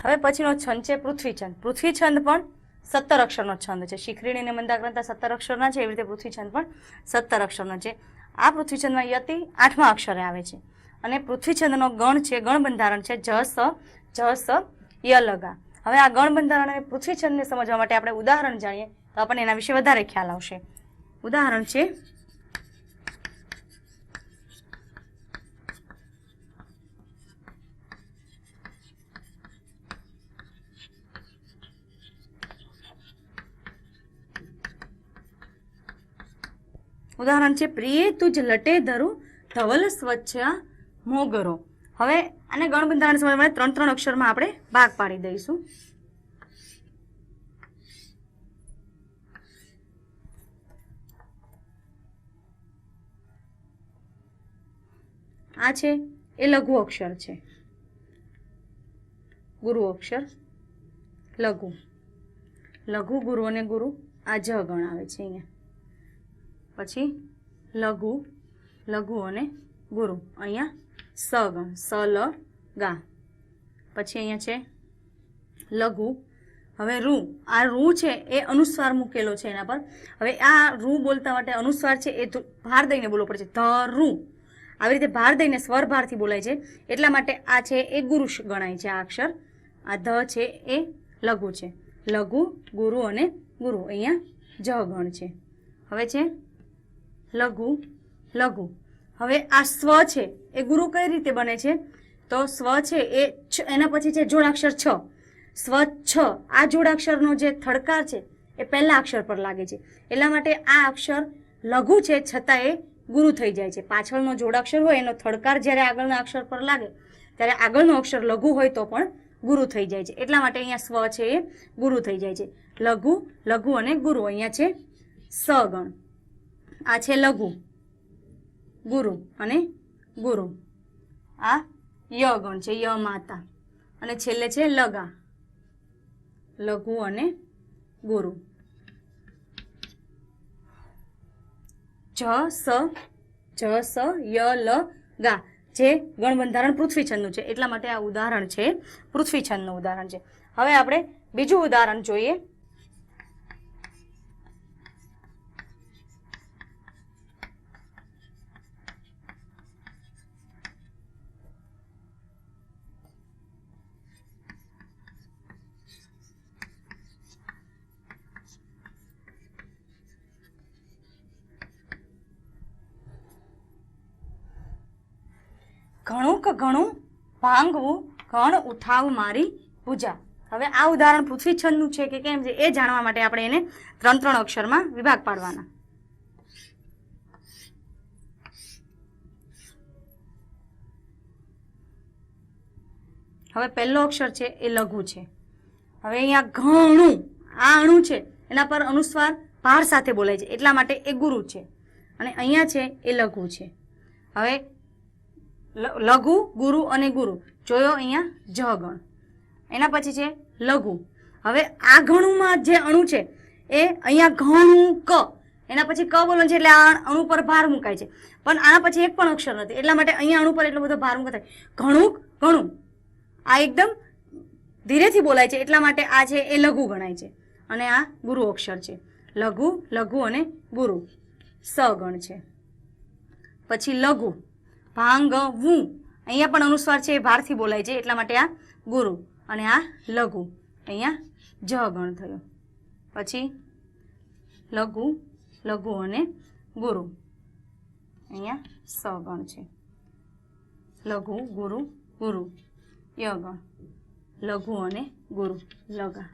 હવે પછીનો છંદ છે પૃથ્વીછંદ. પૃથ્વીછંદ પણ 17 અક્ષરનો છંદ છે. શિખરીણી અને મંદાક્રાંતા 17 અક્ષરના છે, એવી રીતે પૃથ્વીછંદ પણ 17 અક્ષરનો છે. આ પૃથ્વીછંદમાં યતિ 8મા અક્ષરે આવે છે અને પૃથ્વીછંદનો ગણ છે, ગણ બંધારણ છે જ સ ય લગા. હવે આ ગણ બંધારણ અને પૃથ્વીછંદને સમજવા માટે આપણે ઉદાહરણ જાણીએ તો આપણને એના વિશે વધારે ખ્યાલ આવશે. ઉદાહરણ છે પ્રિય તુજ લટે ધરું ધવલ સ્વચ્છ મોગરો. હવે આને ગણ બંધારણ સમજવા માટે 3 અક્ષરમાં આપણે ભાગ પાડી દઈશું. આ છે એ લઘુ અક્ષર છે, ગુરુ અક્ષર લઘુ, લઘુ ગુરુ અને ગુરુ આ જ ગણ આવે છે અહીંયા. પછી લઘુ, લઘુ અને ગુરુ અહીંયા સ ગણ, સ લ ગા. પછી અહીંયા છે લઘુ. હવે રૂ, આ રૂ છે એ અનુસ્વાર મૂકેલો છે એના પર. હવે આ રૂ બોલતા માટે અનુસ્વાર છે એ ભાર દઈને બોલવો પડે છે. ધ રૂ આવી રીતે ભાર દઈને સ્વર ભારથી બોલાય છે, એટલા માટે આ છે એ ગુરુ ગણાય છે. આ અક્ષર, આ ધ છે એ લઘુ છે. લઘુ, ગુરુ અને ગુરુ અહીંયા જ ગણ છે. હવે છે લઘુ, લઘુ. હવે આ સ્વ છે એ ગુરુ કઈ રીતે બને છે તો સ્વ છે એ એના પછી છે જોડાક્ષર છ. સ્વ છ, આ જોડાક્ષરનો જે થડકાર છે એ પહેલા અક્ષર પર લાગે છે, એટલા માટે આ અક્ષર લઘુ છે છતાં એ ગુરુ થઈ જાય છે. પાછળનો જોડાક્ષર હોય એનો થડકાર જ્યારે આગળના અક્ષર પર લાગે ત્યારે આગળનો અક્ષર લઘુ હોય તો પણ ગુરુ થઈ જાય છે, એટલા માટે અહીંયા સ્વ છે એ ગુરુ થઈ જાય છે. લઘુ, લઘુ અને ગુરુ અહીંયા છે સ ગણ. આ છે લઘુ, ગુરુ અને ગુરુ. આ ય ગણ છે, ય માતા. અને છેલ્લે છે લગા, લઘુ અને ગુરુ. જ સ ય લ ગા જે ગણ બંધારણ પૃથ્વીછંદનું છે, એટલા માટે આ ઉદાહરણ છે પૃથ્વીછંદનું ઉદાહરણ છે. હવે આપણે બીજું ઉદાહરણ જોઈએ. ઘણું કે ઘણું ભાંગવું, ઘણ ઉઠાવ મારી પૂજા. હવે આ ઉદાહરણ પૃથ્વીછંદનું છે કે કેમ છે એ જાણવા માટે આપણે એને 3 અક્ષરમાં વિભાગ પાડવાના. હવે પહેલો અક્ષર છે એ લઘુ છે. હવે અહીંયા ઘણું, આ અણુ છે એના પર અનુસ્વાર ભાર સાથે બોલાય છે, એટલા માટે એ ગુરુ છે. અને અહીંયા છે એ લઘુ છે. હવે લઘુ, ગુરુ અને ગુરુ જોયો અહીંયા જ ગણ. એના પછી છે લઘુ. હવે આ ઘણુંમાં જે અણુ છે એ અહીંયા ઘણું ક, એના પછી ક બોલવાનું છે એટલે આ અણુ પર ભાર મુકાય છે, પણ આના પછી એક પણ અક્ષર નથી, એટલા માટે અહીંયા અણુ પર એટલો બધો ભાર મુકાય. ઘણું, ઘણું આ એકદમ ધીરેથી બોલાય છે, એટલા માટે આ છે એ લઘુ ગણાય છે. અને આ ગુરુ અક્ષર છે. લઘુ, લઘુ અને ગુરુ સ ગણ છે. પછી લઘુ, ભાંગવું, અહીંયા પણ અનુસ્વાર છે એ ભારથી બોલાય છે, એટલા માટે આ ગુરુ. અને આ લઘુ, અહીંયા જ ગણ થયો. પછી લઘુ, લઘુ અને ગુરુ અહીંયા સ ગણ છે. લઘુ, ગુરુ, ગુરુ ય ગણ, લઘુ અને ગુરુ લગા.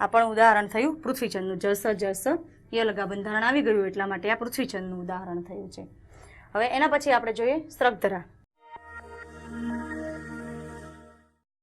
આ પણ ઉદાહરણ થયું પૃથ્વીછંદનું. જસ ય લગા બંધારણ આવી ગયું એટલા માટે આ પૃથ્વીછંદનું ઉદાહરણ થયું છે. હવે એના પછી આપણે જોઈએ સ્રગ્ધરા.